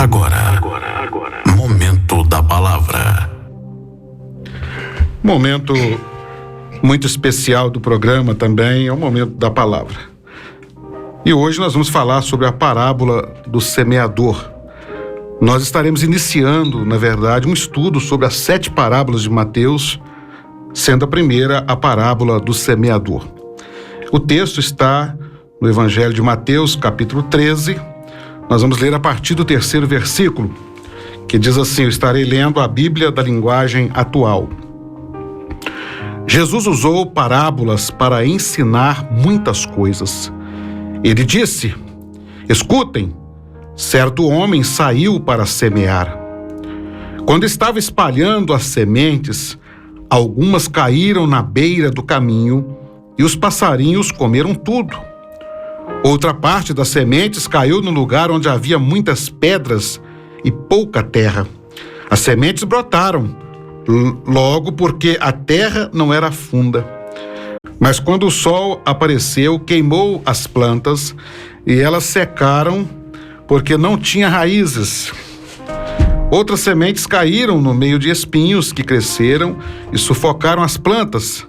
Agora. Momento da palavra. Momento muito especial do programa também é o momento da palavra. E hoje nós vamos falar sobre a parábola do semeador. Nós estaremos iniciando, na verdade, um estudo sobre as 7 parábolas de Mateus, sendo a primeira a parábola do semeador. O texto está no Evangelho de Mateus, capítulo 13. Nós vamos ler a partir do 3º versículo, que diz assim: eu estarei lendo a Bíblia da linguagem atual. Jesus usou parábolas para ensinar muitas coisas. Ele disse: escutem, certo homem saiu para semear. Quando estava espalhando as sementes, algumas caíram na beira do caminho e os passarinhos comeram tudo. Outra parte das sementes caiu no lugar onde havia muitas pedras e pouca terra. As sementes brotaram, logo porque a terra não era funda. Mas quando o sol apareceu, queimou as plantas e elas secaram porque não tinha raízes. Outras sementes caíram no meio de espinhos que cresceram e sufocaram as plantas.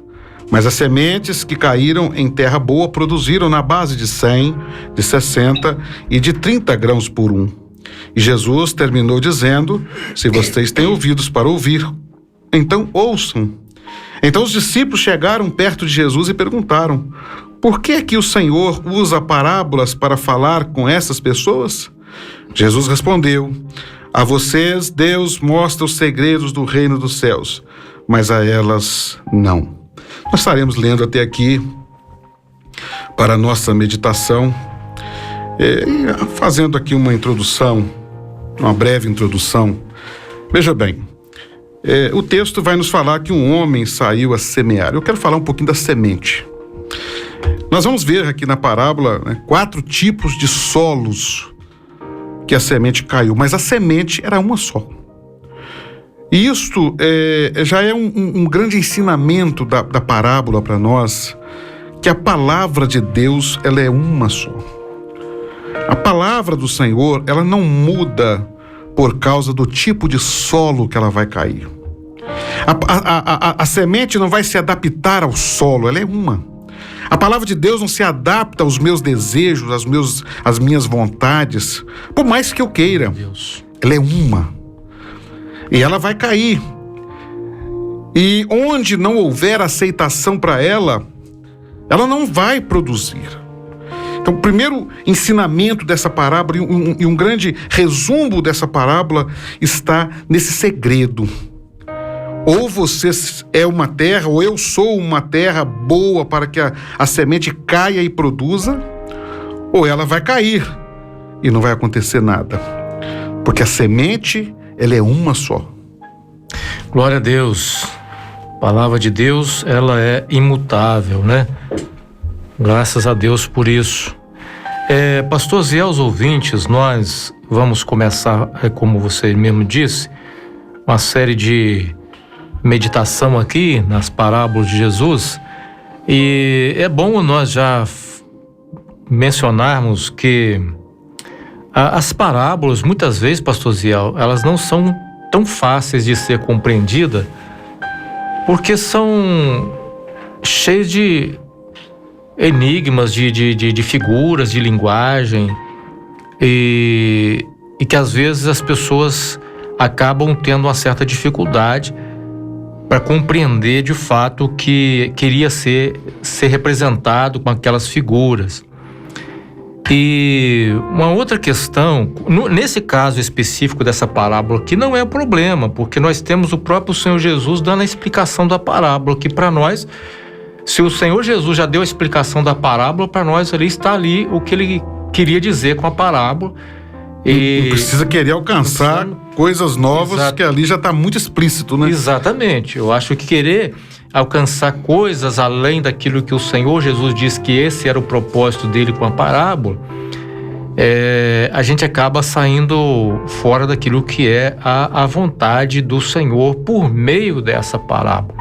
Mas as sementes que caíram em terra boa produziram na base de 100, de 60 e de 30 grãos por um. E Jesus terminou dizendo: se vocês têm ouvidos para ouvir, então ouçam. Então os discípulos chegaram perto de Jesus e perguntaram: por que é que o Senhor usa parábolas para falar com essas pessoas? Jesus respondeu: a vocês Deus mostra os segredos do reino dos céus, mas a elas não. Nós estaremos lendo até aqui para a nossa meditação, fazendo aqui uma introdução, uma breve introdução. Veja bem, o texto vai nos falar que um homem saiu a semear. Eu quero falar um pouquinho da semente. Nós vamos ver aqui na parábola 4 tipos de solos que a semente caiu, mas a semente era uma só. E isto já é um grande ensinamento da parábola para nós, que a palavra de Deus, ela é uma só. A palavra do Senhor, ela não muda por causa do tipo de solo que ela vai cair. A semente não vai se adaptar ao solo, ela é uma. A palavra de Deus não se adapta aos meus desejos, às minhas vontades, por mais que eu queira. Ela é uma. E ela vai cair. E onde não houver aceitação para ela, ela não vai produzir. Então, o primeiro ensinamento dessa parábola e um grande resumo dessa parábola está nesse segredo. Ou você é uma terra, ou eu sou uma terra boa para que a semente caia e produza, ou ela vai cair e não vai acontecer nada. Porque a semente, ela é uma só. Glória a Deus. A palavra de Deus, ela é imutável, né? Graças a Deus por isso. Pastor Zé, aos ouvintes, nós vamos começar, como você mesmo disse, uma série de meditação aqui nas parábolas de Jesus. E é bom nós já mencionarmos que as parábolas, muitas vezes, pastor Ziel, elas não são tão fáceis de ser compreendidas, porque são cheias de enigmas, de figuras, de linguagem, e que às vezes as pessoas acabam tendo uma certa dificuldade para compreender de fato o que queria ser representado com aquelas figuras. E uma outra questão, nesse caso específico dessa parábola, que não é o problema, porque nós temos o próprio Senhor Jesus dando a explicação da parábola, que para nós, se o Senhor Jesus já deu a explicação da parábola, para nós ali está ali o que ele queria dizer com a parábola. E não precisa querer alcançar coisas novas, que ali já está muito explícito, né? Exatamente. Eu acho que querer alcançar coisas além daquilo que o Senhor Jesus disse que esse era o propósito dele com a parábola, a gente acaba saindo fora daquilo que é a vontade do Senhor por meio dessa parábola.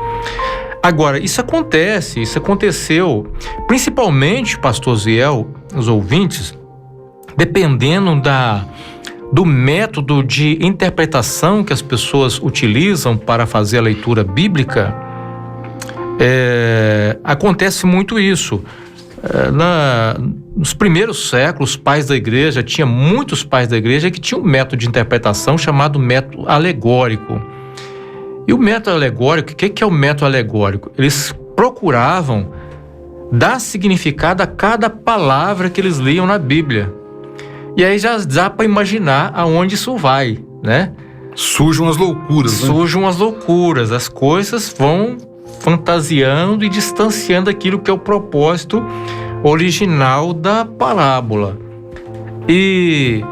Agora, isso aconteceu, principalmente, pastor Ziel, os ouvintes, dependendo do método de interpretação que as pessoas utilizam para fazer a leitura bíblica, acontece muito isso. Nos primeiros séculos, tinha muitos pais da igreja que tinham um método de interpretação chamado método alegórico. E o método alegórico, o que é o método alegórico? Eles procuravam dar significado a cada palavra que eles liam na Bíblia. E aí já dá para imaginar aonde isso vai, né? Surgem as loucuras, Surgem as loucuras, as coisas vão fantasiando e distanciando aquilo que é o propósito original da parábola. E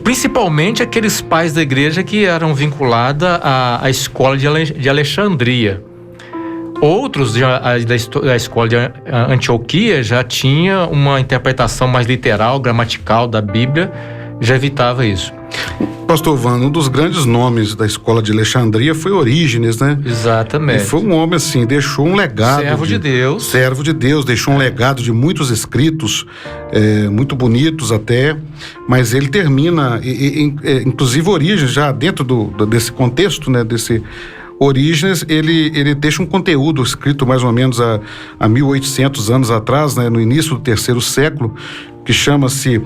principalmente aqueles pais da igreja que eram vinculados à escola de Alexandria. Outros da escola de Antioquia já tinha uma interpretação mais literal, gramatical da Bíblia, já evitava isso. Pastor Vando, um dos grandes nomes da escola de Alexandria foi Orígenes, né? Exatamente. E foi um homem assim, deixou um legado. Servo de Deus, deixou um legado de muitos escritos, muito bonitos até, mas ele termina, inclusive Orígenes, já dentro desse contexto, né, desse Orígenes, ele deixa um conteúdo escrito mais ou menos há 1800 anos atrás, né, no início do terceiro século, que chama-se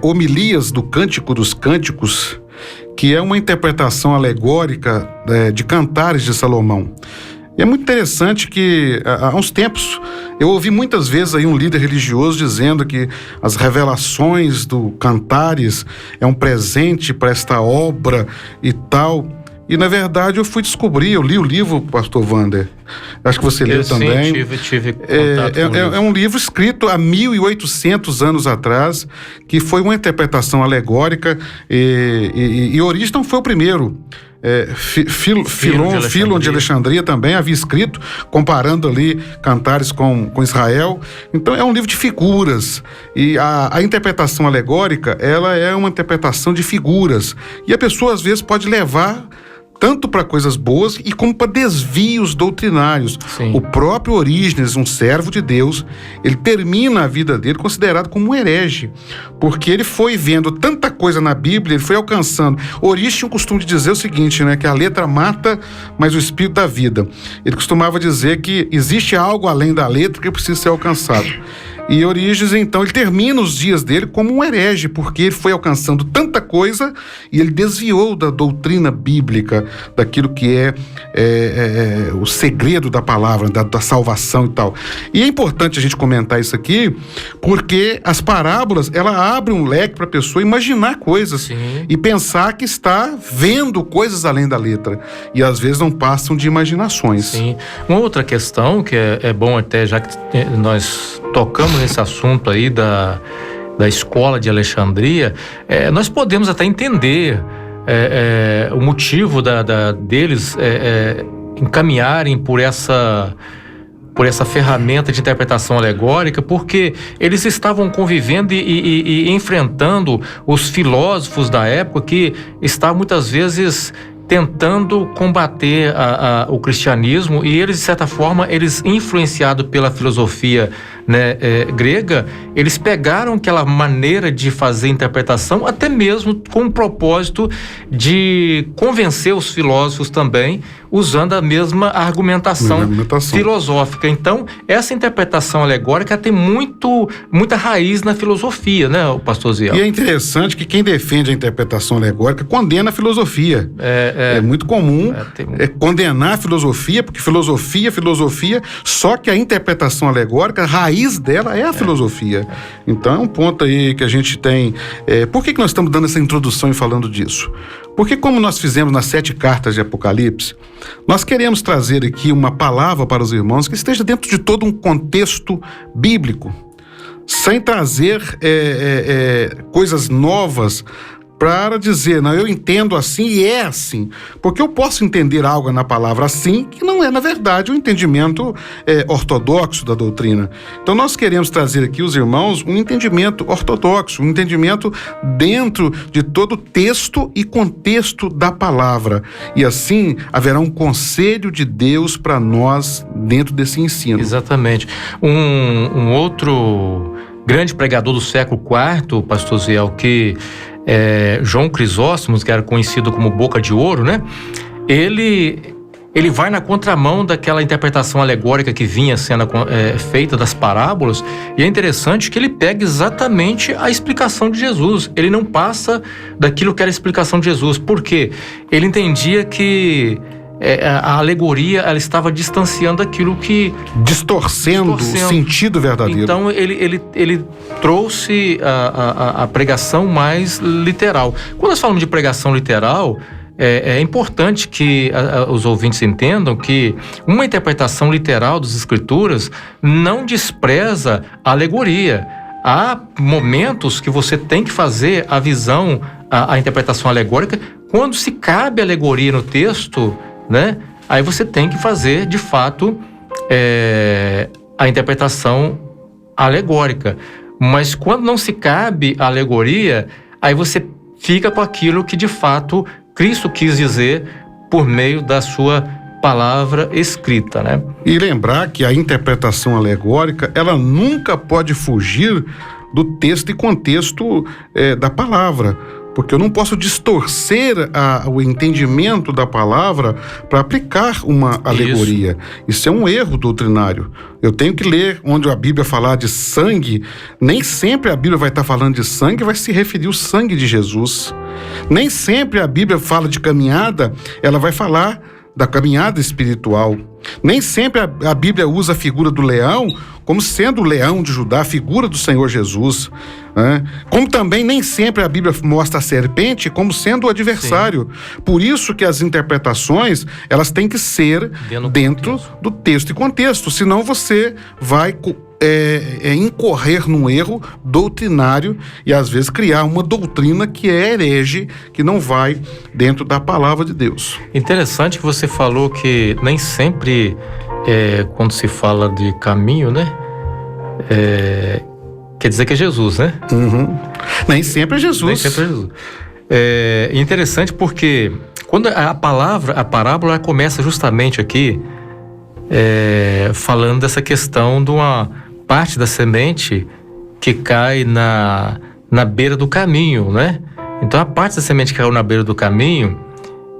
Homilias do Cântico dos Cânticos, que é uma interpretação alegórica de Cantares de Salomão. E é muito interessante que há uns tempos eu ouvi muitas vezes aí um líder religioso dizendo que as revelações do Cantares é um presente para esta obra e tal. E na verdade eu fui descobrir, eu li o livro, pastor Wander, acho que você leu também. Tive contato com o livro. É um livro escrito há 1800 anos atrás, que foi uma interpretação alegórica, e Orígenes não foi o primeiro. Filon de Alexandria também havia escrito, comparando ali Cantares com Israel. Então é um livro de figuras, e a interpretação alegórica, ela é uma interpretação de figuras, e a pessoa às vezes pode levar tanto para coisas boas e como para desvios doutrinários. Sim. O próprio Orígenes, um servo de Deus, ele termina a vida dele considerado como um herege, porque ele foi vendo tanta coisa na Bíblia, ele foi alcançando. Orígenes tinha o costume de dizer o seguinte, né, que a letra mata, mas o espírito dá vida. Ele costumava dizer que existe algo além da letra que precisa ser alcançado. E Orígenes, então, ele termina os dias dele como um herege, porque ele foi alcançando tanta coisa e ele desviou da doutrina bíblica, daquilo que é o segredo da palavra, da salvação e tal. E é importante a gente comentar isso aqui, porque as parábolas, ela abre um leque para a pessoa imaginar coisas. Sim. E pensar que está vendo coisas além da letra. E às vezes não passam de imaginações. Sim. Uma outra questão que é bom até, já que nós tocamos nesse assunto aí da escola de Alexandria, nós podemos até entender o motivo deles encaminharem por essa ferramenta de interpretação alegórica, porque eles estavam convivendo e enfrentando os filósofos da época que estavam muitas vezes tentando combater o cristianismo, e eles, de certa forma, influenciados pela filosofia, né, grega, eles pegaram aquela maneira de fazer interpretação, até mesmo com o propósito de convencer os filósofos também, usando a mesma argumentação filosófica. Então, essa interpretação alegórica tem muita raiz na filosofia, né, pastor Ziel? E é interessante que quem defende a interpretação alegórica condena a filosofia. É muito comum condenar a filosofia, porque filosofia, só que a interpretação alegórica, a raiz dela é a filosofia. Então é um ponto aí que a gente tem. Por que nós estamos dando essa introdução e falando disso? Porque, como nós fizemos nas 7 cartas de Apocalipse, nós queremos trazer aqui uma palavra para os irmãos que esteja dentro de todo um contexto bíblico, sem trazer coisas novas para dizer, não, eu entendo assim e é assim. Porque eu posso entender algo na palavra assim, que não é, na verdade, um entendimento ortodoxo da doutrina. Então, nós queremos trazer aqui, os irmãos, um entendimento ortodoxo, um entendimento dentro de todo o texto e contexto da palavra. E assim, haverá um conselho de Deus para nós dentro desse ensino. Exatamente. Um outro grande pregador do século IV, pastor Ziel, que João Crisóstomo, que era conhecido como Boca de Ouro, né? Ele vai na contramão daquela interpretação alegórica que vinha sendo feita das parábolas, e é interessante que ele pega exatamente a explicação de Jesus. Ele não passa daquilo que era a explicação de Jesus. Por quê? Ele entendia que a alegoria ela estava distanciando aquilo que... Distorcendo o sentido verdadeiro. Então ele trouxe a pregação mais literal. Quando nós falamos de pregação literal, é importante que os ouvintes entendam que uma interpretação literal das Escrituras não despreza a alegoria. Há momentos que você tem que fazer a visão, a interpretação alegórica, quando se cabe alegoria no texto, né? Aí você tem que fazer, de fato, a interpretação alegórica. Mas quando não se cabe a alegoria, aí você fica com aquilo que, de fato, Cristo quis dizer por meio da sua palavra escrita, né? E lembrar que a interpretação alegórica, ela nunca pode fugir do texto e contexto da palavra. Porque eu não posso distorcer o entendimento da palavra para aplicar uma alegoria. Isso é um erro doutrinário. Eu tenho que ler onde a Bíblia falar de sangue, nem sempre a Bíblia vai estar falando de sangue, vai se referir ao sangue de Jesus. Nem sempre a Bíblia fala de caminhada, ela vai falar da caminhada espiritual. Nem sempre a Bíblia usa a figura do leão como sendo o leão de Judá, a figura do Senhor Jesus, né? Como também nem sempre a Bíblia mostra a serpente como sendo o adversário. Sim. Por isso que as interpretações, elas têm que ser dentro do texto e contexto, senão você vai incorrer num erro doutrinário e às vezes criar uma doutrina que é herege, que não vai dentro da palavra de Deus. Interessante que você falou que nem sempre quando se fala de caminho, né? Quer dizer que é Jesus, né? Uhum. Nem sempre é Jesus. Nem sempre é Jesus. Interessante porque quando a parábola começa justamente aqui falando dessa questão de uma parte da semente que cai na beira do caminho, né? Então a parte da semente que caiu na beira do caminho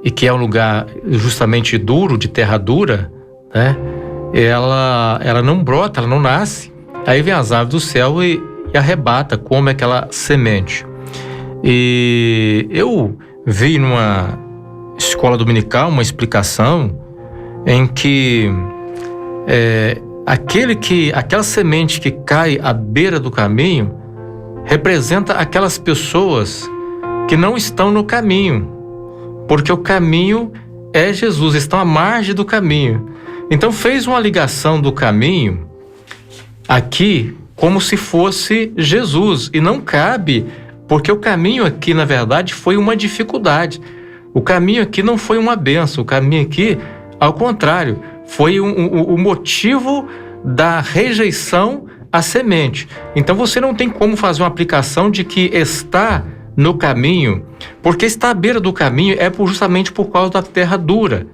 e que é um lugar justamente duro, de terra dura, né? Ela não brota, ela não nasce. Aí vem as aves do céu e arrebata, come aquela semente. E eu vi numa escola dominical uma explicação em que aquela semente que cai à beira do caminho representa aquelas pessoas que não estão no caminho, porque o caminho é Jesus, estão à margem do caminho. Então fez uma ligação do caminho aqui como se fosse Jesus, e não cabe, porque o caminho aqui, na verdade, foi uma dificuldade. O caminho aqui não foi uma bênção, o caminho aqui, ao contrário, foi o motivo da rejeição à semente. Então você não tem como fazer uma aplicação de que está no caminho, porque está à beira do caminho justamente por causa da terra dura.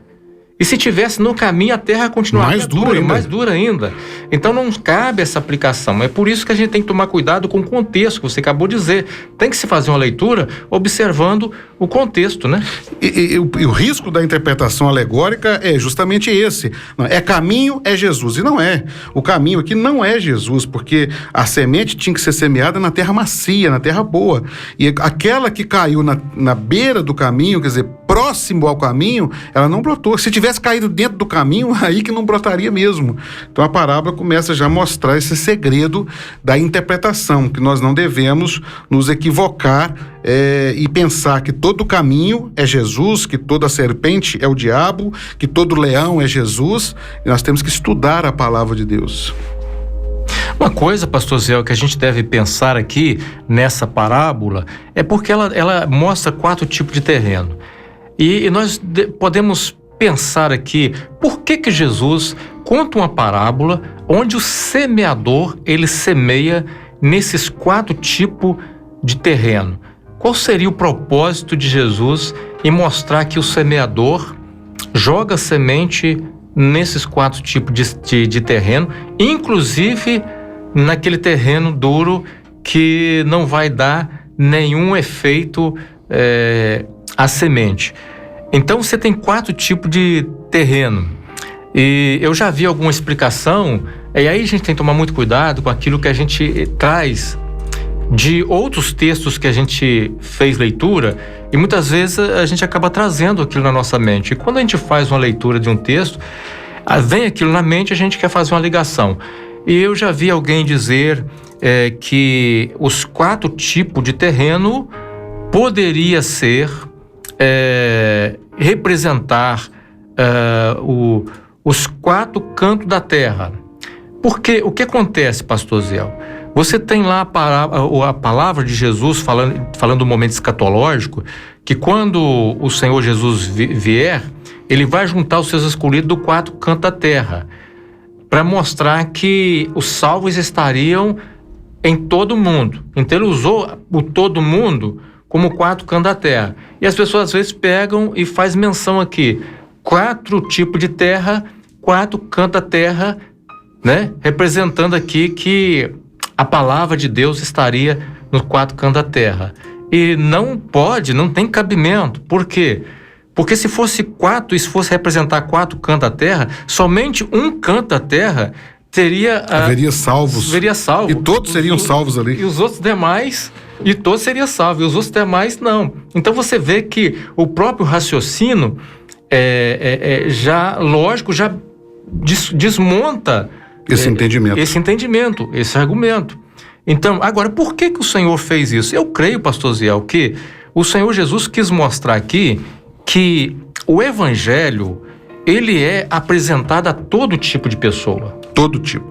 E se tivesse no caminho, a terra continuaria mais dura ainda. Então não cabe essa aplicação. É por isso que a gente tem que tomar cuidado com o contexto que você acabou de dizer. Tem que se fazer uma leitura observando o contexto, né? E o risco da interpretação alegórica é justamente esse. É caminho, é Jesus. E não é. O caminho aqui não é Jesus, porque a semente tinha que ser semeada na terra macia, na terra boa. E aquela que caiu na beira do caminho, quer dizer, próximo ao caminho, ela não brotou. Se tivesse caído dentro do caminho, aí que não brotaria mesmo. Então a parábola começa já a mostrar esse segredo da interpretação, que nós não devemos nos equivocar e pensar que todo caminho é Jesus, que toda serpente é o diabo, que todo leão é Jesus, e nós temos que estudar a palavra de Deus. Uma coisa, pastor Zé, que a gente deve pensar aqui nessa parábola é porque ela mostra 4 tipos de terreno. E nós podemos pensar aqui, por que Jesus conta uma parábola onde o semeador, ele semeia nesses 4 tipos de terreno? Qual seria o propósito de Jesus em mostrar que o semeador joga semente nesses 4 tipos de terreno, inclusive naquele terreno duro que não vai dar nenhum efeito à semente. Então você tem 4 tipos de terreno. E eu já vi alguma explicação, e aí a gente tem que tomar muito cuidado com aquilo que a gente traz de outros textos que a gente fez leitura, e muitas vezes a gente acaba trazendo aquilo na nossa mente. E quando a gente faz uma leitura de um texto, vem aquilo na mente, a gente quer fazer uma ligação. E eu já vi alguém dizer que os 4 tipos de terreno poderia ser representar os 4 cantos da terra. Porque o que acontece, pastor Ziel? Você tem lá a palavra de Jesus falando do momento escatológico, que quando o Senhor Jesus vier, ele vai juntar os seus escolhidos do 4 cantos da terra, para mostrar que os salvos estariam em todo mundo. Então ele usou o todo mundo como 4 cantos da terra. E as pessoas às vezes pegam e faz menção aqui, 4 tipos de terra, 4 cantos da terra, né? Representando aqui que a palavra de Deus estaria nos 4 cantos da terra. E não tem cabimento. Por quê? Porque se fosse 4, e se fosse representar 4 cantos da terra, somente um canto da terra haveria salvos. E todos seriam salvos ali. E os outros demais, e todos seriam salvos. E os outros demais, não. Então você vê que o próprio raciocínio, já desmonta esse entendimento, esse argumento. Então, agora, por que o Senhor fez isso? Eu creio, pastor Ziel, que o Senhor Jesus quis mostrar aqui que o Evangelho, ele é apresentado a todo tipo de pessoa. Todo tipo.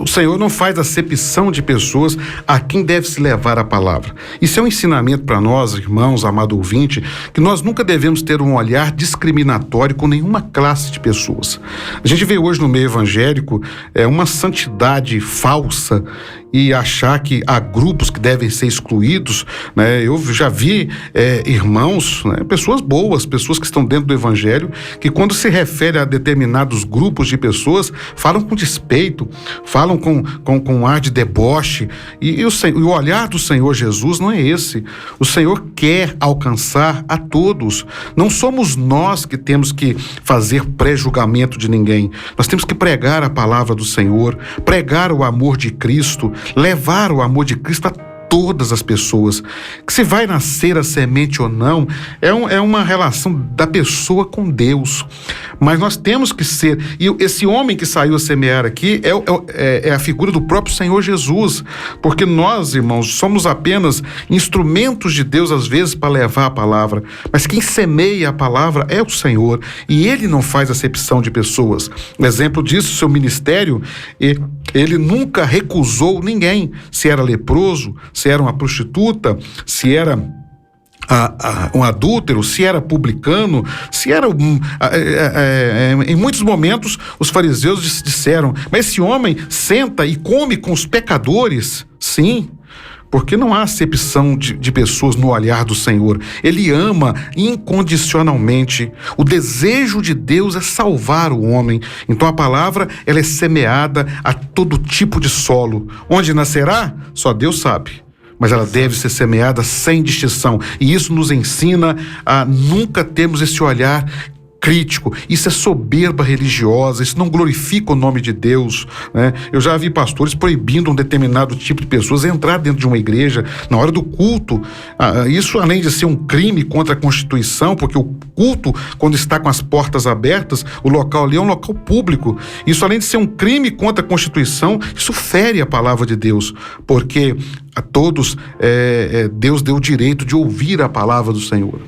O Senhor não faz acepção de pessoas a quem deve se levar a palavra. Isso é um ensinamento para nós, irmãos, amado ouvinte, que nós nunca devemos ter um olhar discriminatório com nenhuma classe de pessoas. A gente vê hoje no meio evangélico uma santidade falsa e achar que há grupos que devem ser excluídos, né? Eu já vi irmãos, né? Pessoas boas, pessoas que estão dentro do evangelho, que quando se refere a determinados grupos de pessoas, falam com despeito, falam com um ar de deboche, e o olhar do Senhor Jesus não é esse. O Senhor quer alcançar a todos. Não somos nós que temos que fazer pré-julgamento de ninguém. Nós temos que pregar a palavra do Senhor, pregar o amor de Cristo, levar o amor de Cristo a todas as pessoas. Que se vai nascer a semente ou não, é uma relação da pessoa com Deus. Mas nós temos que ser, e esse homem que saiu a semear aqui é a figura do próprio Senhor Jesus, porque nós, irmãos, somos apenas instrumentos de Deus, às vezes, para levar a palavra, mas quem semeia a palavra é o Senhor, e Ele não faz acepção de pessoas. Um exemplo disso, seu ministério, Ele nunca recusou ninguém, se era leproso, se era uma prostituta, se era um adúltero, se era publicano, se era... em muitos momentos os fariseus disseram, mas esse homem senta e come com os pecadores. Sim, porque não há acepção de pessoas no olhar do Senhor. Ele ama incondicionalmente. O desejo de Deus é salvar o homem. Então a palavra, ela é semeada a todo tipo de solo. Onde nascerá? Só Deus sabe. Mas ela deve ser semeada sem distinção. E isso nos ensina a nunca termos esse olhar crítico. Isso é soberba religiosa, isso não glorifica o nome de Deus, né? Eu já vi pastores proibindo um determinado tipo de pessoas entrar dentro de uma igreja na hora do culto. Isso, além de ser um crime contra a Constituição, porque o culto, quando está com as portas abertas, o local ali é um local público. Isso, além de ser um crime contra a Constituição, isso fere a palavra de Deus, porque a todos Deus deu o direito de ouvir a palavra do Senhor.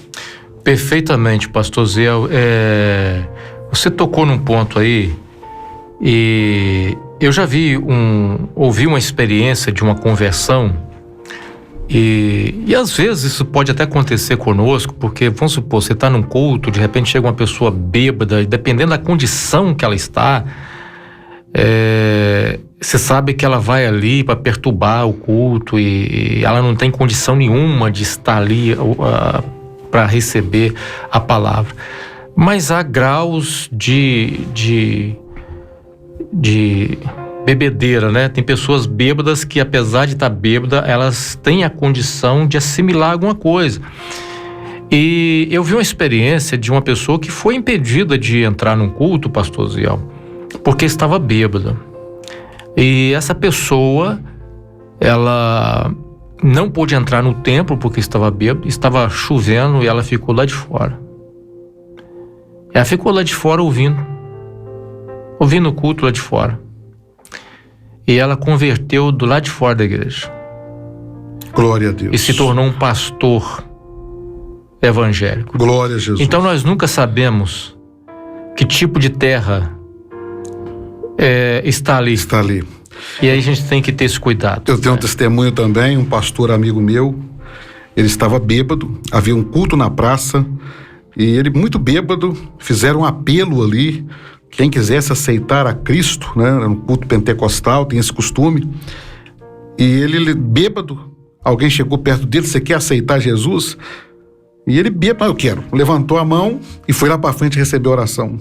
Perfeitamente, pastor Ziel. Você tocou num ponto aí, e eu já ouvi uma experiência de uma conversão, e às vezes isso pode até acontecer conosco, porque, vamos supor, você está num culto, de repente chega uma pessoa bêbada, e dependendo da condição que ela está, você sabe que ela vai ali para perturbar o culto, e ela não tem condição nenhuma de estar ali para receber a palavra. Mas há graus de bebedeira, né? Tem pessoas bêbadas que, apesar de estar bêbada, elas têm a condição de assimilar alguma coisa. E eu vi uma experiência de uma pessoa que foi impedida de entrar num culto, pastor Ziel, porque estava bêbada. E essa pessoa, ela não pôde entrar no templo porque estava bêbada, estava chovendo e ela ficou lá de fora. Ela ficou lá de fora ouvindo o culto lá de fora. E ela converteu do lado de fora da igreja. Glória a Deus. E se tornou um pastor evangélico. Glória a Jesus. Então nós nunca sabemos que tipo de terra está ali. Está ali. E aí a gente tem que ter esse cuidado. Eu tenho um testemunho também, um pastor amigo meu, ele estava bêbado, havia um culto na praça, e ele muito bêbado, fizeram um apelo ali, quem quisesse aceitar a Cristo, né? Era um culto pentecostal, tem esse costume, e ele bêbado, alguém chegou perto dele, você quer aceitar Jesus? E ele bêbado, eu quero, levantou a mão e foi lá para frente receber a oração.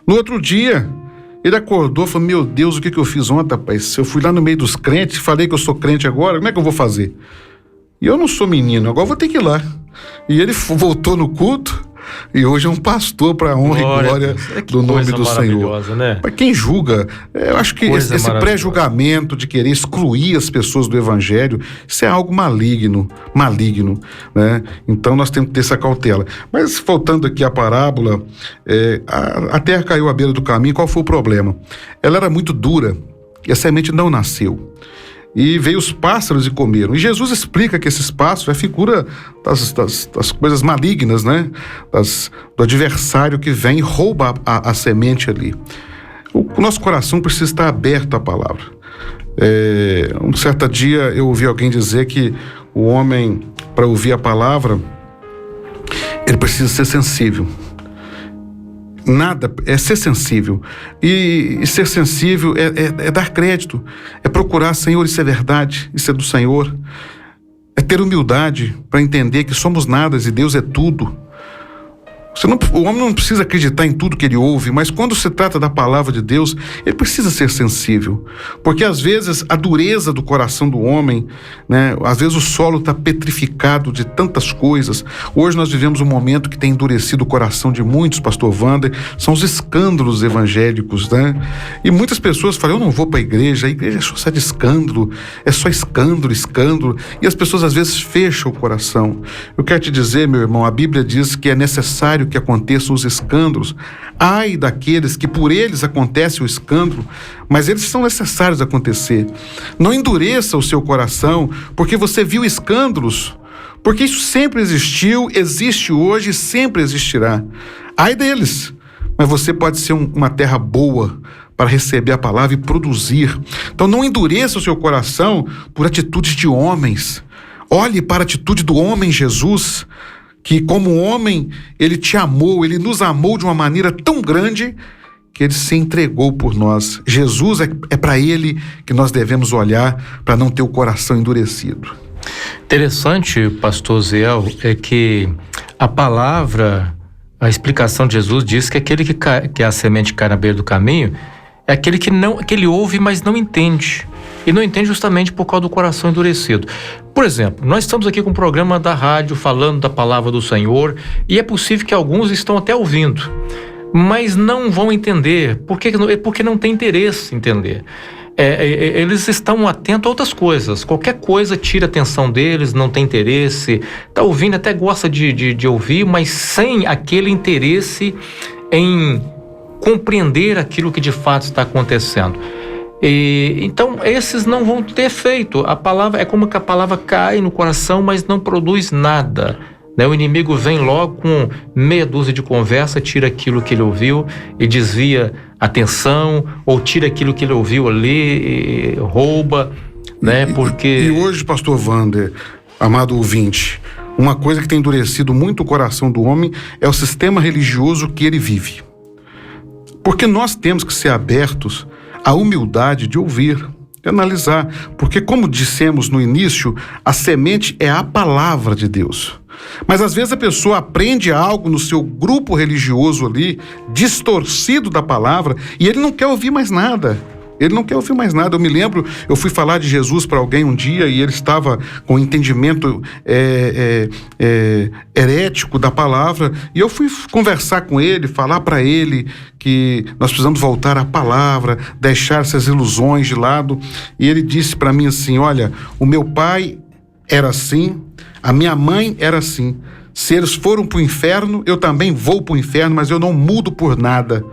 No outro dia, ele acordou e falou, meu Deus, o que eu fiz ontem, rapaz? Eu fui lá no meio dos crentes, falei que eu sou crente agora, como é que eu vou fazer? E eu não sou menino, agora eu vou ter que ir lá. E ele voltou no culto, e hoje é um pastor para a honra e glória do nome do Senhor. Né? Para quem julga, eu acho que esse pré-julgamento de querer excluir as pessoas do evangelho, isso é algo maligno, né? Então nós temos que ter essa cautela. Mas voltando aqui à parábola, a terra caiu à beira do caminho, qual foi o problema? Ela era muito dura e a semente não nasceu. E veio os pássaros e comeram. E Jesus explica que esses pássaros é a figura das coisas malignas, né? Do adversário que vem e rouba a semente ali. O nosso coração precisa estar aberto à palavra. Um certo dia eu ouvi alguém dizer que o homem, para ouvir a palavra, ele precisa ser sensível. Nada, é ser sensível. E ser sensível é dar crédito, é procurar, Senhor, isso é verdade, isso é do Senhor. É ter humildade para entender que somos nada e Deus é tudo. O homem não precisa acreditar em tudo que ele ouve, mas quando se trata da palavra de Deus, ele precisa ser sensível, porque às vezes a dureza do coração do homem, né, às vezes o solo está petrificado de tantas coisas. Hoje nós vivemos um momento que tem endurecido o coração de muitos, pastor Wander, são os escândalos evangélicos, né? E muitas pessoas falam, eu não vou para a igreja é só de escândalo, é só escândalo, e as pessoas às vezes fecham o coração. Eu quero te dizer, meu irmão, a Bíblia diz que é necessário que aconteçam os escândalos. Ai daqueles que por eles acontece o escândalo, mas eles são necessários acontecer. Não endureça o seu coração porque você viu escândalos, porque isso sempre existiu, existe hoje e sempre existirá. Ai deles, mas você pode ser uma terra boa para receber a palavra e produzir. Então não endureça o seu coração por atitudes de homens. Olhe para a atitude do homem Jesus, que como homem, ele te amou, ele nos amou de uma maneira tão grande que ele se entregou por nós. Jesus é para ele que nós devemos olhar para não ter o coração endurecido. Interessante, pastor Ziel, é que a palavra, a explicação de Jesus diz que aquele que a semente cai na beira do caminho é aquele que ele ouve, mas não entende. E não entende justamente por causa do coração endurecido. Por exemplo, nós estamos aqui com um programa da rádio falando da palavra do Senhor, e é possível que alguns estão até ouvindo, mas não vão entender, porque não tem interesse em entender. Eles estão atentos a outras coisas. Qualquer coisa tira a atenção deles, não tem interesse, está ouvindo, até gosta de ouvir, mas sem aquele interesse em compreender aquilo que de fato está acontecendo. Então esses não vão ter efeito. A palavra é como que a palavra cai no coração, mas não produz nada, né? O inimigo vem logo com meia dúzia de conversa, tira aquilo que ele ouviu e desvia a atenção, ou tira aquilo que ele ouviu ali e rouba, né? E hoje, pastor Wander, amado ouvinte, uma coisa que tem endurecido muito o coração do homem é o sistema religioso que ele vive. Porque nós temos que ser abertos à humildade de ouvir, de analisar. Porque, como dissemos no início, a semente é a palavra de Deus. Mas às vezes a pessoa aprende algo no seu grupo religioso ali, distorcido da palavra, e ele não quer ouvir mais nada. Ele não quer ouvir mais nada. Eu me lembro, eu fui falar de Jesus para alguém um dia e ele estava com entendimento herético da palavra, e eu fui conversar com ele, falar para ele que nós precisamos voltar à palavra, deixar essas ilusões de lado, e ele disse para mim assim: olha, o meu pai era assim, a minha mãe era assim, se eles foram para o inferno, eu também vou para o inferno, mas eu não mudo por nada.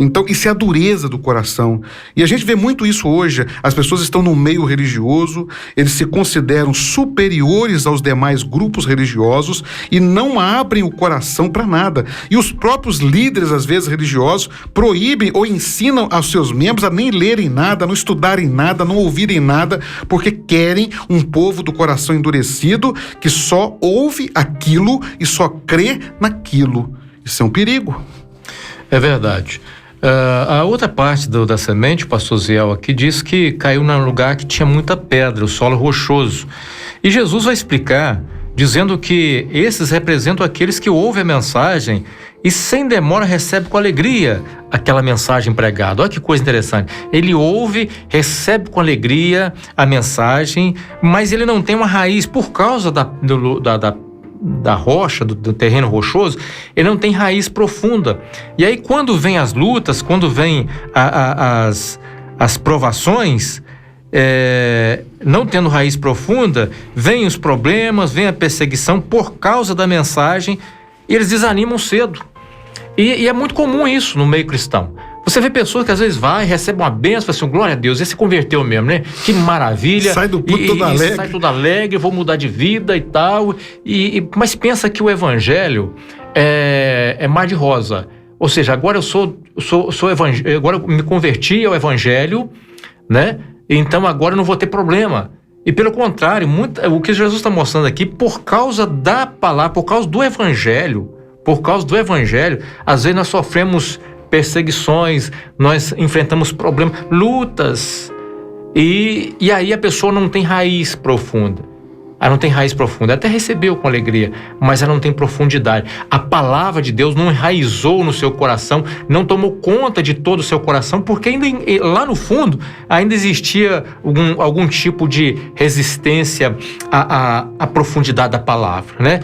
Então, isso é a dureza do coração. E a gente vê muito isso hoje. As pessoas estão no meio religioso, eles se consideram superiores aos demais grupos religiosos e não abrem o coração para nada. E os próprios líderes, às vezes, religiosos, proíbem ou ensinam aos seus membros a nem lerem nada, não estudarem nada, não ouvirem nada, porque querem um povo do coração endurecido que só ouve aquilo e só crê naquilo. Isso é um perigo. É verdade. A outra parte da semente, o pastor Ziel aqui, diz que caiu num lugar que tinha muita pedra, o solo rochoso. E Jesus vai explicar, dizendo que esses representam aqueles que ouvem a mensagem e sem demora recebe com alegria aquela mensagem pregada. Olha que coisa interessante. Ele ouve, recebe com alegria a mensagem, mas ele não tem uma raiz por causa da rocha, do terreno rochoso, ele não tem raiz profunda. E aí quando vem as lutas, quando vem as provações, não tendo raiz profunda, vem os problemas, vem a perseguição por causa da mensagem, e eles desanimam cedo. E é muito comum isso no meio cristão. Você vê pessoas que às vezes recebem uma bênção, fala assim: glória a Deus, esse se converteu mesmo, né? Que maravilha. Sai do puto todo alegre. Sai tudo alegre, vou mudar de vida e tal. Mas pensa que o evangelho é mar de rosa. Ou seja, agora eu sou agora eu me converti ao evangelho, né? Então agora eu não vou ter problema. E pelo contrário, o que Jesus está mostrando aqui, por causa da palavra, por causa do evangelho, às vezes nós sofremos perseguições, nós enfrentamos problemas, lutas, e aí a pessoa não tem raiz profunda. Ela não tem raiz profunda. Ela até recebeu com alegria, mas ela não tem profundidade. A palavra de Deus não enraizou no seu coração, não tomou conta de todo o seu coração, porque ainda lá no fundo ainda existia algum tipo de resistência à profundidade da palavra, né?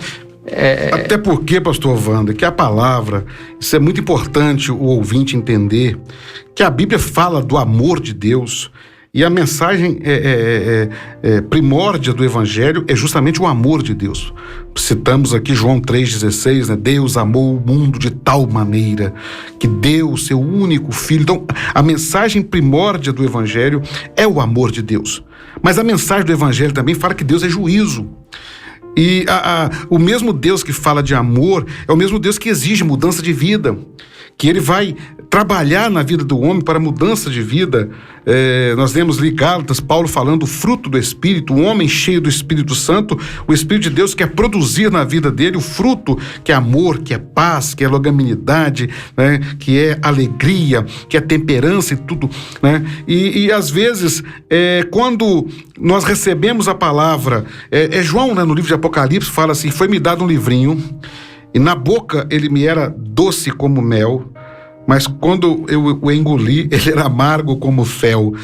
Até porque, pastor Wander, que a palavra, isso é muito importante o ouvinte entender, que a Bíblia fala do amor de Deus, e a mensagem primórdia do Evangelho é justamente o amor de Deus. Citamos aqui João 3,16, né? Deus amou o mundo de tal maneira que deu o seu único Filho. Então, a mensagem primórdia do Evangelho é o amor de Deus. Mas a mensagem do Evangelho também fala que Deus é juízo. E o mesmo Deus que fala de amor é o mesmo Deus que exige mudança de vida, que Ele vai trabalhar na vida do homem para mudança de vida. Nós lemos ali Gálatas, Paulo falando do fruto do Espírito, um homem cheio do Espírito Santo, o Espírito de Deus quer produzir na vida dele o fruto que é amor, que é paz, que é longanimidade, né? Que é alegria, que é temperança e tudo, né? E às vezes, quando nós recebemos a palavra, João, né, no livro de Apocalipse, fala assim: foi-me dado um livrinho, e na boca ele me era doce como mel, mas quando eu o engoli, ele era amargo como fel.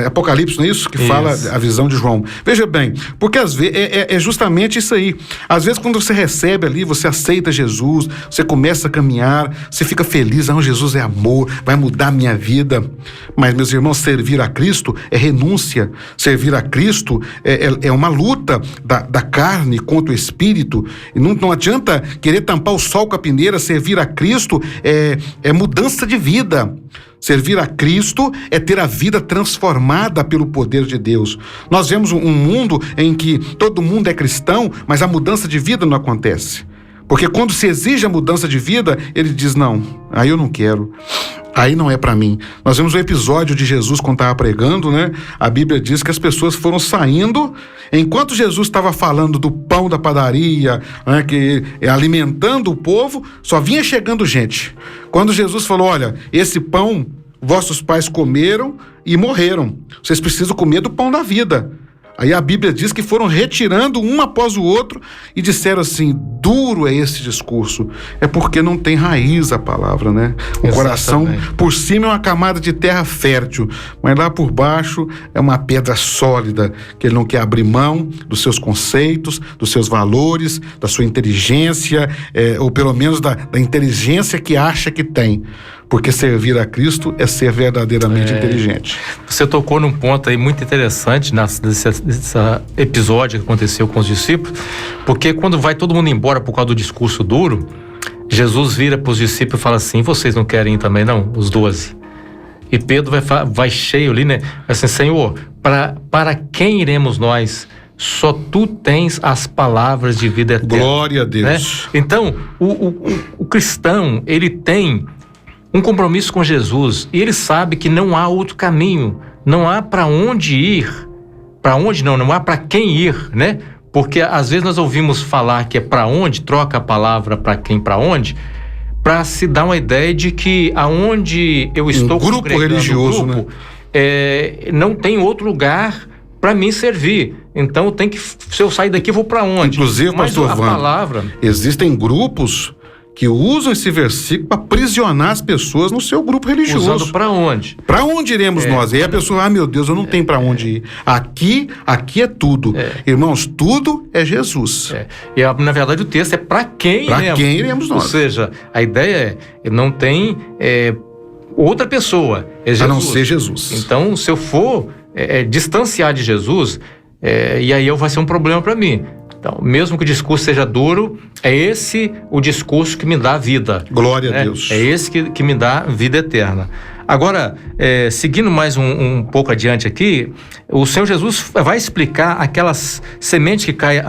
Apocalipse, não é isso que fala a visão de João? Veja bem, porque às vezes é justamente isso aí. Às vezes quando você recebe ali, você aceita Jesus, você começa a caminhar, você fica feliz: Jesus é amor, vai mudar a minha vida. Mas, meus irmãos, servir a Cristo é renúncia. Servir a Cristo é uma luta da carne contra o Espírito. E não adianta querer tampar o sol com a peneira. Servir a Cristo é mudança de vida. Servir a Cristo é ter a vida transformada pelo poder de Deus. Nós vemos um mundo em que todo mundo é cristão, mas a mudança de vida não acontece. Porque quando se exige a mudança de vida, ele diz: não, aí eu não quero, aí não é para mim. Nós vemos um episódio de Jesus quando estava pregando, né? A Bíblia diz que as pessoas foram saindo, enquanto Jesus estava falando do pão da padaria, né, que alimentando o povo, só vinha chegando gente. Quando Jesus falou: olha, esse pão vossos pais comeram e morreram, vocês precisam comer do pão da vida. Aí a Bíblia diz que foram retirando um após o outro e disseram assim: duro é esse discurso. É porque não tem raiz a palavra, né? O coração por cima é uma camada de terra fértil, mas lá por baixo é uma pedra sólida, que ele não quer abrir mão dos seus conceitos, dos seus valores, da sua inteligência, ou pelo menos da inteligência que acha que tem. Porque servir a Cristo é ser verdadeiramente inteligente. Você tocou num ponto aí muito interessante nesse episódio que aconteceu com os discípulos, porque quando vai todo mundo embora por causa do discurso duro, Jesus vira para os discípulos e fala assim: vocês não querem ir também não? Os 12. E Pedro vai cheio ali, né? Assim: Senhor, para quem iremos nós? Só tu tens as palavras de vida eterna. Glória a Deus. Né? Então, o cristão, ele tem um compromisso com Jesus e ele sabe que não há outro caminho, não há para onde ir, não há para quem ir, né? Porque às vezes nós ouvimos falar que é para onde, troca a palavra para quem, para onde, para se dar uma ideia de que aonde eu estou grupo religioso, né? Não tem outro lugar para mim servir. Então se eu sair daqui, eu vou para onde? Inclusive, mas pastor Wanda, existem grupos que usam esse versículo para aprisionar as pessoas no seu grupo religioso. Usando para onde? Para onde iremos nós? E aí a pessoa: meu Deus, eu não tenho para onde ir. Aqui é tudo. Irmãos, tudo é Jesus. E na verdade o texto é para quem iremos. Para quem iremos nós. Ou seja, a ideia não tem outra pessoa, é Jesus. A não ser Jesus. Então, se eu for distanciar de Jesus, e aí vai ser um problema para mim. Então, mesmo que o discurso seja duro, é esse o discurso que me dá vida. Glória a Deus. É esse que me dá vida eterna. Agora, seguindo mais um pouco adiante aqui, o Senhor Jesus vai explicar aquelas sementes que caem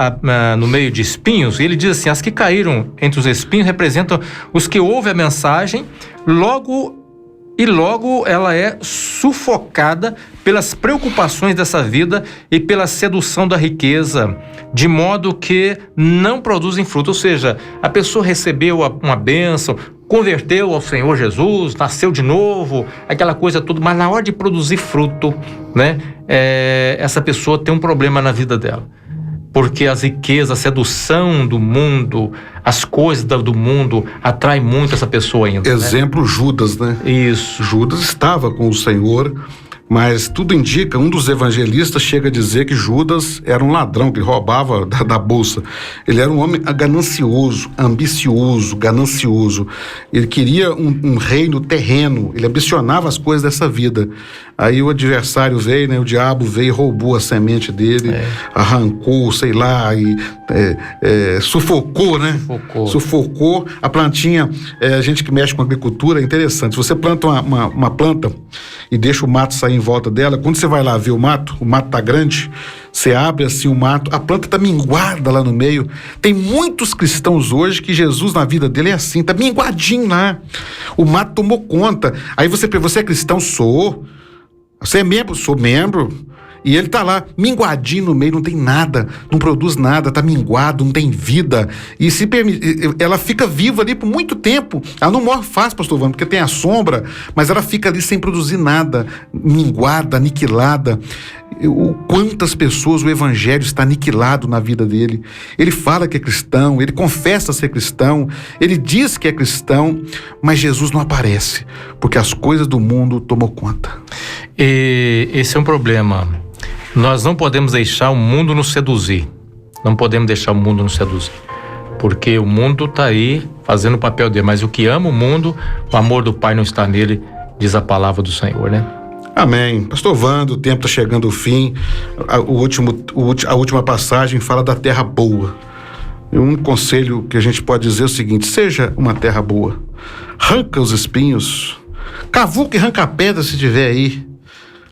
no meio de espinhos, e ele diz assim: as que caíram entre os espinhos representam os que ouvem a mensagem, logo ela é sufocada pelas preocupações dessa vida e pela sedução da riqueza, de modo que não produzem fruto. Ou seja, a pessoa recebeu uma bênção, converteu ao Senhor Jesus, nasceu de novo, aquela coisa toda, mas na hora de produzir fruto, né, essa pessoa tem um problema na vida dela. Porque as riquezas, a sedução do mundo, as coisas do mundo atrai muito essa pessoa ainda. Exemplo, né? Judas, né? Isso. Judas estava com o Senhor, mas tudo indica, um dos evangelistas chega a dizer que Judas era um ladrão, que roubava da bolsa. Ele era um homem ganancioso, ambicioso, ganancioso. Ele queria um reino terreno, ele ambicionava as coisas dessa vida. Aí o adversário veio, né? O diabo veio e roubou a semente dele, arrancou, sei lá, e sufocou, né? Sufocou a plantinha. A gente que mexe com agricultura é interessante. Se você planta uma planta e deixa o mato sair em volta dela, quando você vai lá ver o mato tá grande, você abre assim o mato, a planta tá minguada lá no meio. Tem muitos cristãos hoje que Jesus na vida dele é assim, tá minguadinho lá. O mato tomou conta. Aí você é cristão? Sou. Você é membro? Sou membro. E ele tá lá, minguadinho no meio, não tem nada, não produz nada, tá minguado, não tem vida. E ela fica viva ali por muito tempo. Ela não morre fácil, pastor Wanda, porque tem a sombra, mas ela fica ali sem produzir nada, minguada, aniquilada. Quantas pessoas o evangelho está aniquilado na vida dele. Ele fala que é cristão, ele confessa ser cristão, ele diz que é cristão, mas Jesus não aparece, porque as coisas do mundo tomou conta. E esse é um problema. Nós não podemos deixar o mundo nos seduzir. Não podemos deixar o mundo nos seduzir. Porque o mundo está aí fazendo o papel dele. Mas o que ama o mundo, o amor do Pai não está nele, diz a palavra do Senhor, né? Amém. Pastor Wanda, o tempo está chegando ao fim. A última passagem fala da terra boa. E um conselho que a gente pode dizer é o seguinte: seja uma terra boa. Arranca os espinhos. Cavuca e arranca a pedra se tiver aí.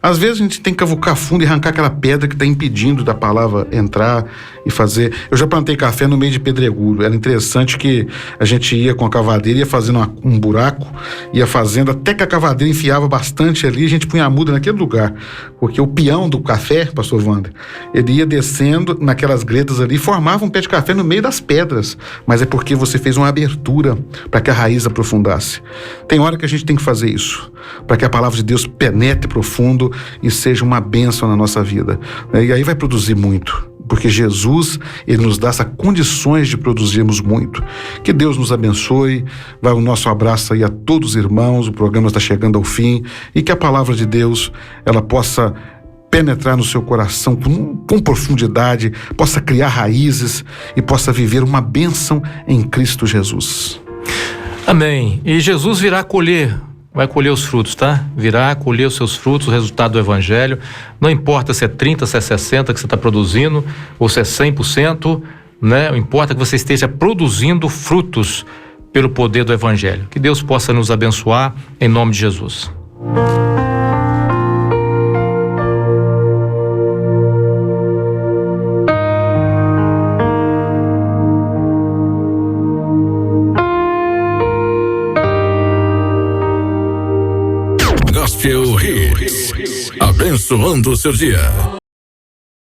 Às vezes a gente tem que cavucar fundo e arrancar aquela pedra que está impedindo da palavra entrar e fazer. Eu já plantei café no meio de pedregulho. Era interessante que a gente ia com a cavadeira, ia fazendo um buraco, ia fazendo até que a cavadeira enfiava bastante ali, a gente punha a muda naquele lugar. Porque o peão do café, pastor Wanda, ele ia descendo naquelas gretas ali e formava um pé de café no meio das pedras. Mas é porque você fez uma abertura para que a raiz aprofundasse. Tem hora que a gente tem que fazer isso, para que a palavra de Deus penetre profundo e seja uma bênção na nossa vida. E aí vai produzir muito, porque Jesus, Ele nos dá essas condições de produzirmos muito. Que Deus nos abençoe. Vai o nosso abraço aí a todos os irmãos. O programa está chegando ao fim e que a palavra de Deus, ela possa penetrar no seu coração com profundidade, possa criar raízes e possa viver uma bênção em Cristo Jesus. Amém. E Jesus virá colher, vai colher os frutos, tá? Virá colher os seus frutos, o resultado do Evangelho. Não importa se é 30, se é 60 que você está produzindo, ou se é 100%, né? Não importa que você esteja produzindo frutos pelo poder do Evangelho. Que Deus possa nos abençoar em nome de Jesus. Gospel Hits, abençoando o seu dia.